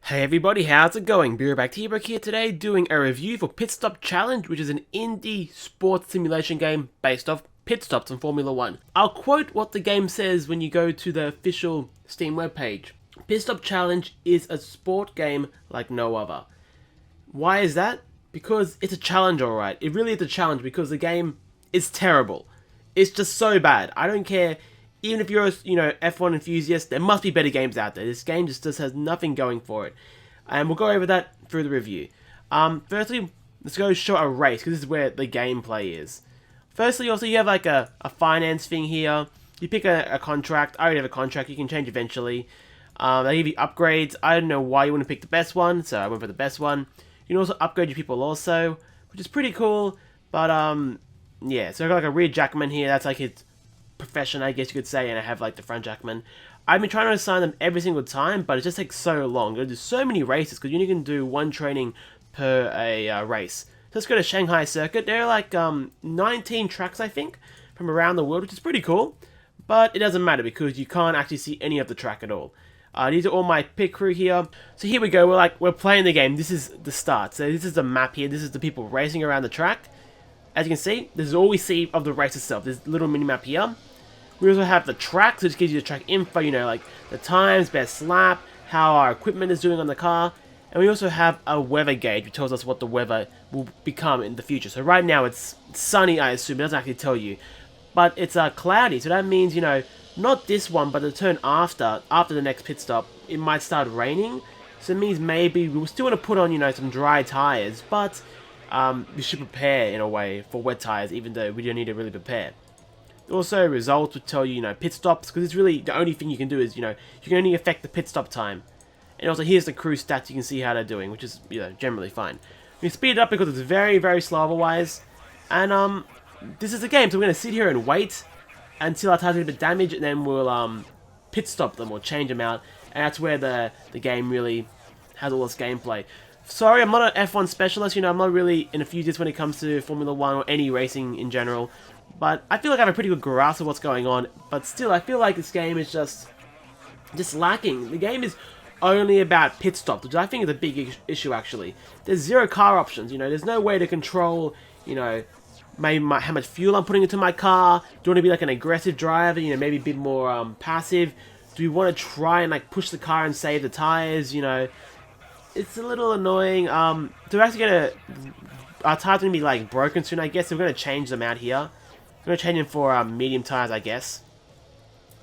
Hey everybody, how's it going? Be back here today doing a review for Pit Stop Challenge, which is an indie sports simulation game based off pit stops in Formula 1. I'll quote what the game says when you go to the official Steam webpage. Pit Stop Challenge is a sport game like no other. Why is that? Because it's a challenge, alright. It really is a challenge because the game is terrible. It's just so bad. I don't care. Even if you're a F1 enthusiast, there must be better games out there. This game just has nothing going for it. And we'll go over that through the review. Firstly, let's go show a race, because this is where the gameplay is. Firstly, also, you have like a finance thing here. You pick a contract. I already have a contract. You can change eventually. They give you upgrades. I don't know why you want to pick the best one, so I went for the best one. You can also upgrade your people also, which is pretty cool. But, yeah. So I've got like a rear jackman here. That's like his profession, I guess you could say, and I have like the front jackman. I've been trying to assign them every single time, but it just takes so long. There's so many races because you only can do one training per a race. So let's go to Shanghai Circuit. There are like 19 tracks, I think, from around the world, which is pretty cool. But it doesn't matter because you can't actually see any of the track at all. These are all my pit crew here. So here we go. We're playing the game. This is the start. So this is the map here. This is the people racing around the track. As you can see, this is all we see of the race itself. There's a little mini map here. We also have the track, so it gives you the track info, like the times, best lap, how our equipment is doing on the car. And we also have a weather gauge, which tells us what the weather will become in the future. So right now it's sunny, I assume. It doesn't actually tell you. But it's cloudy, so that means, not this one, but the turn after the next pit stop, it might start raining. So it means maybe we still want to put on, some dry tires, but we should prepare in a way for wet tires, even though we don't need to really prepare. Also, results would tell you, pit stops, because it's really the only thing you can do is, you can only affect the pit stop time. And also, here's the crew stats. You can see how they're doing, which is, generally fine. We speed it up because it's very, very slow otherwise. And this is the game, so we're gonna sit here and wait until our tires get a bit damaged, and then we'll pit stop them or change them out. And that's where the game really has all this gameplay. Sorry, I'm not an F1 specialist, I'm not really an enthusiast when it comes to Formula 1 or any racing in general. But I feel like I have a pretty good grasp of what's going on. But still, I feel like this game is just lacking. The game is only about pit stops, which I think is a big issue, actually. There's zero car options, there's no way to control, maybe how much fuel I'm putting into my car. Do you want to be like an aggressive driver, maybe a bit more passive? Do we want to try and like push the car and save the tires, It's a little annoying. So we're actually gonna, our tires are gonna be like broken soon, I guess. So we're gonna change them out here. I'm gonna change them for medium tires, I guess.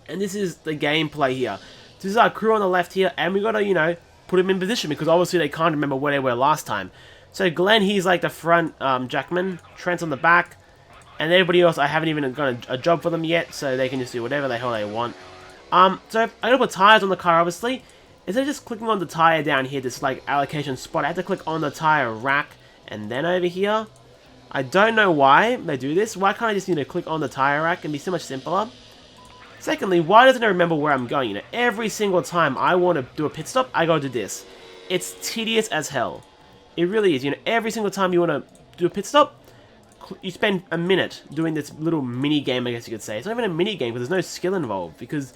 And this is the gameplay here. This is our crew on the left here, and we gotta, put them in position because obviously they can't remember where they were last time. So Glenn, he's like the front jackman. Trent's on the back, and everybody else, I haven't even got a job for them yet, so they can just do whatever the hell they want. So I'm gonna put tires on the car, obviously. Instead of just clicking on the tire down here, this like allocation spot, I have to click on the tire rack and then over here. I don't know why they do this. Why can't I just click on the tire rack and be so much simpler? Secondly, why doesn't it remember where I'm going? Every single time I want to do a pit stop, I go to this. It's tedious as hell. It really is. Every single time you want to do a pit stop, you spend a minute doing this little mini game, I guess you could say. It's not even a mini game because there's no skill involved, because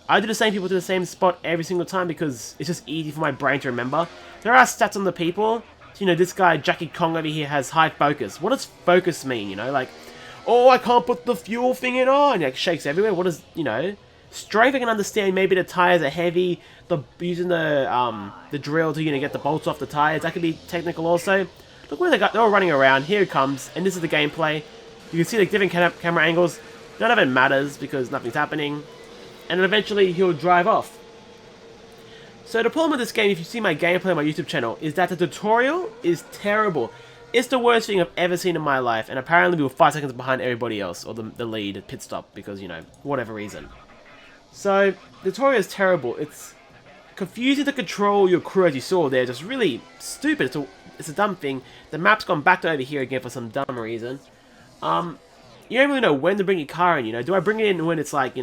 I do the same people to the same spot every single time because it's just easy for my brain to remember. There are stats on the people. So, this guy, Jackie Kong over here, has high focus. What does focus mean, Like, oh, I can't put the fuel thing in on. Like, shakes everywhere. What does, Strength I can understand. Maybe the tires are heavy. Using the drill to, get the bolts off the tires. That could be technical also. Look where they're all running around. Here it comes. And this is the gameplay. You can see the different camera angles. None of it matters because nothing's happening. And then eventually he'll drive off. So the problem with this game, if you see my gameplay on my YouTube channel, is that the tutorial is terrible. It's the worst thing I've ever seen in my life, and apparently we were 5 seconds behind everybody else, or the lead at pit stop, because, whatever reason. So, the tutorial is terrible. It's confusing to control your crew, as you saw there, just really stupid. It's a dumb thing. The map's gone back to over here again for some dumb reason. You don't really know when to bring your car in, Do I bring it in when it's like,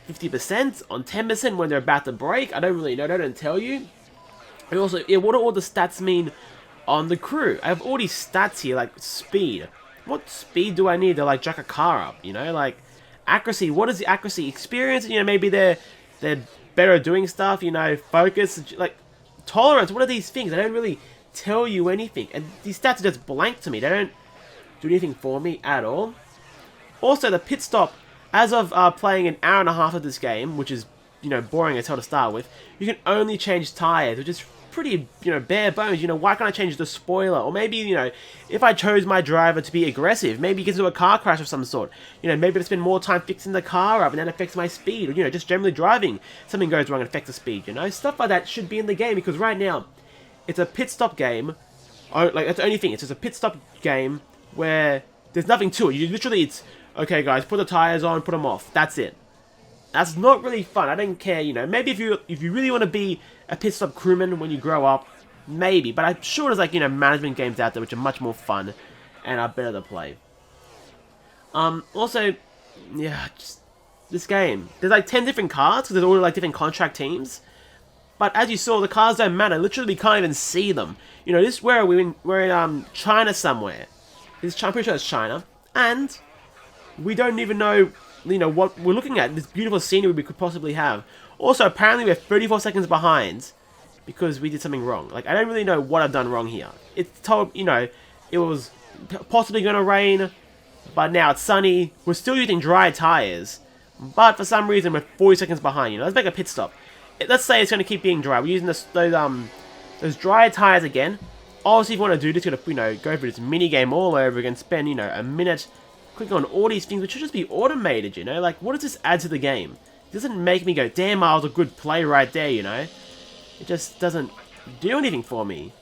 50%, on 10% when they're about to brake? I don't really know, they don't tell you. And also, what do all the stats mean on the crew? I have all these stats here, like speed. What speed do I need to like jack a car up, Like, accuracy, what is the accuracy? Experience, maybe they're better at doing stuff, focus, like, tolerance, what are these things? They don't really tell you anything. And these stats are just blank to me. They don't do anything for me at all. Also, the pit stop, as of playing an hour and a half of this game, which is, you know, boring as hell to start with, you can only change tires, which is pretty, you know, bare bones. You know, why can't I change the spoiler? Or maybe, you know, if I chose my driver to be aggressive, maybe he gets into a car crash of some sort. You know, maybe I spend more time fixing the car up and that affects my speed. Or, you know, just generally driving. Something goes wrong and affects the speed, you know? Stuff like that should be in the game, because right now, it's a pit stop game. Like, that's the only thing. It's just a pit stop game where there's nothing to it. You literally, it's, okay guys, put the tires on, put them off. That's it. That's not really fun. I don't care, you know. Maybe if you really want to be a pit stop crewman when you grow up, maybe. But I'm sure there's, like, you know, management games out there which are much more fun and are better to play. Also, yeah, just this game. There's like 10 different cars because there's all like different contract teams. But as you saw, the cars don't matter. Literally, we can't even see them. You know, this where are we in? We're in China somewhere. I'm pretty sure it's China, and we don't even know, you know, what we're looking at. This beautiful scenery we could possibly have. Also, apparently we're 34 seconds behind because we did something wrong. Like, I don't really know what I've done wrong here. It's told, you know, it was possibly going to rain, but now it's sunny. We're still using dry tires, but for some reason we're 40 seconds behind. You know, let's make a pit stop. Let's say it's going to keep being dry. We're using those dry tires again. Obviously, if you want to do this, you're going to, you know, go through this mini game all over again, spend, you know, a minute clicking on all these things, which should just be automated, you know? Like, what does this add to the game? It doesn't make me go, damn, that was a good play right there, you know? It just doesn't do anything for me.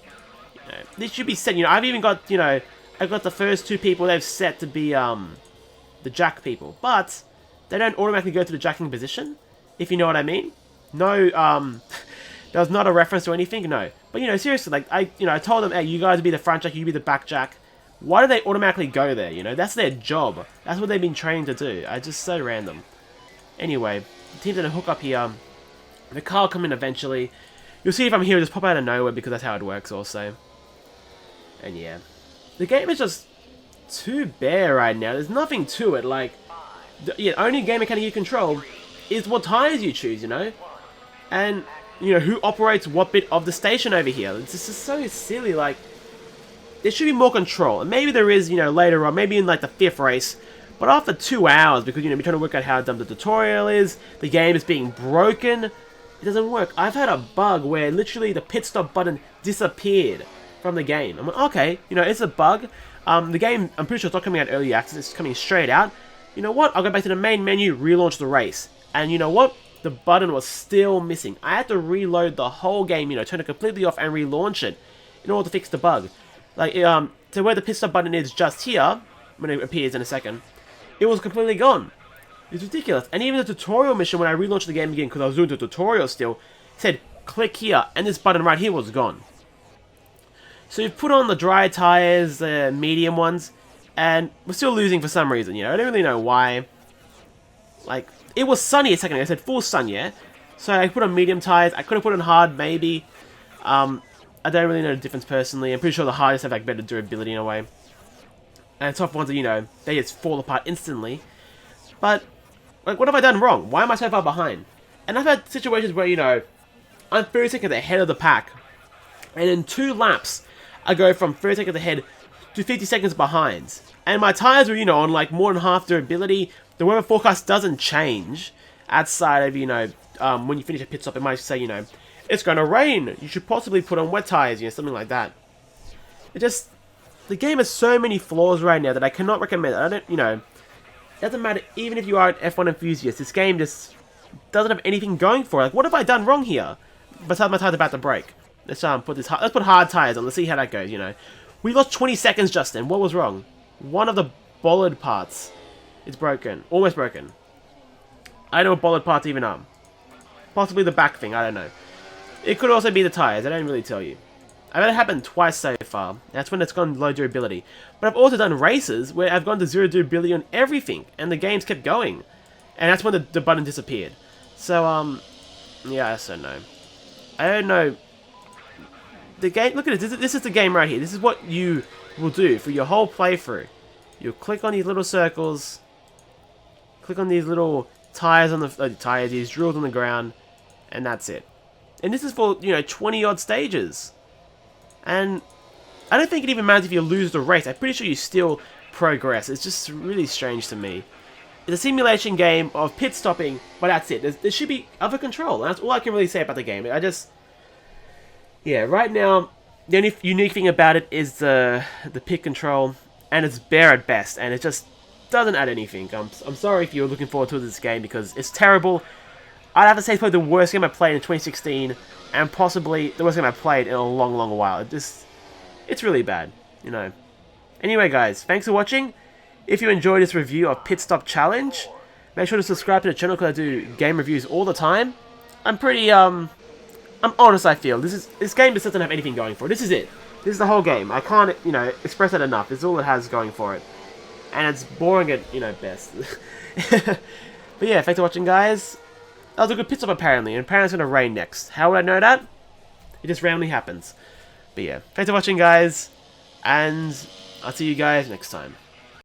You know, this should be set, you know, I've even got, you know, I've got the first two people they've set to be, the jack people. But, they don't automatically go to the jacking position, if you know what I mean. No, that was not a reference to anything, no. But, you know, seriously, like, I told them, hey, you guys be the front jack, you be the back jack. Why do they automatically go there, you know? That's their job. That's what they've been trained to do. It's just so random. Anyway, the team's gonna hook up here. The car will come in eventually. You'll see if I'm here, it'll just pop out of nowhere because that's how it works also. And yeah. The game is just too bare right now. There's nothing to it. Like, the only game mechanic you control is what tires you choose, you know? And, you know, who operates what bit of the station over here. It's just so silly, like, there should be more control. And maybe there is, you know, later on, maybe in like the 5th race. But after 2 hours, because, you know, we're trying to work out how dumb the tutorial is, the game is being broken, it doesn't work. I've had a bug where literally the pit stop button disappeared from the game. I'm like, okay, you know, it's a bug. The game, I'm pretty sure it's not coming out early access, it's coming straight out. You know what? I'll go back to the main menu, relaunch the race. And you know what? The button was still missing. I had to reload the whole game, you know, turn it completely off and relaunch it in order to fix the bug. Like, so where the pit stop button is just here, when it appears in a second, it was completely gone. It's ridiculous. And even the tutorial mission, when I relaunched the game again, because I was doing the tutorial still, said, click here, and this button right here was gone. So you've put on the dry tires, the medium ones, and we're still losing for some reason, you know? I don't really know why. Like, it was sunny a second ago, I said full sun, yeah? So I put on medium tires, I could have put on hard, maybe. I don't really know the difference personally. I'm pretty sure the hardest have like better durability in a way. And soft ones are, you know, they just fall apart instantly. But, like, what have I done wrong? Why am I so far behind? And I've had situations where, you know, I'm 30 seconds ahead of the pack. And in 2 laps, I go from 30 seconds ahead to 50 seconds behind. And my tires were, you know, on like more than half durability. The weather forecast doesn't change outside of, you know, when you finish a pit stop, it might say, you know, it's going to rain. You should possibly put on wet tires, you know, something like that. It just, the game has so many flaws right now that I cannot recommend. I don't, you know, it doesn't matter even if you are an F1 enthusiast. This game just doesn't have anything going for it. Like, what have I done wrong here? Besides my tire's about to break. Let's put hard tires on. Let's see how that goes, you know. We lost 20 seconds just then. What was wrong? One of the bollard parts is broken. Almost broken. I don't know what bollard parts even are. Possibly the back thing. I don't know. It could also be the tires. I don't really tell you. I've had it happen twice so far. That's when it's gone low durability. But I've also done races where I've gone to 0 durability on everything. And the game's kept going. And that's when the button disappeared. So, yeah, I don't know. I don't know. The game, look at this. This is the game right here. This is what you will do for your whole playthrough. You'll click on these little circles. Click on these little tires on the tires, these drills on the ground. And that's it. And this is for, you know, 20 odd stages. And I don't think it even matters if you lose the race. I'm pretty sure you still progress. It's just really strange to me. It's a simulation game of pit stopping, but that's it. There should be other control. That's all I can really say about the game. Yeah, right now, the only unique thing about it is the pit control, and it's bare at best, and it just doesn't add anything. I'm sorry if you're looking forward to this game, because it's terrible. I'd have to say it's probably the worst game I played in 2016, and possibly the worst game I played in a long, long while. It's really bad, you know. Anyway, guys, thanks for watching. If you enjoyed this review of Pit Stop Challenge, make sure to subscribe to the channel because I do game reviews all the time. I'm pretty, I'm honest, I feel. This game just doesn't have anything going for it. This is it. This is the whole game. I can't, you know, express that enough. This is all it has going for it. And it's boring at, you know, best. But yeah, thanks for watching, guys. That was a good pit stop, apparently. And apparently it's going to rain next. How would I know that? It just randomly happens. But yeah, thanks for watching, guys. And I'll see you guys next time.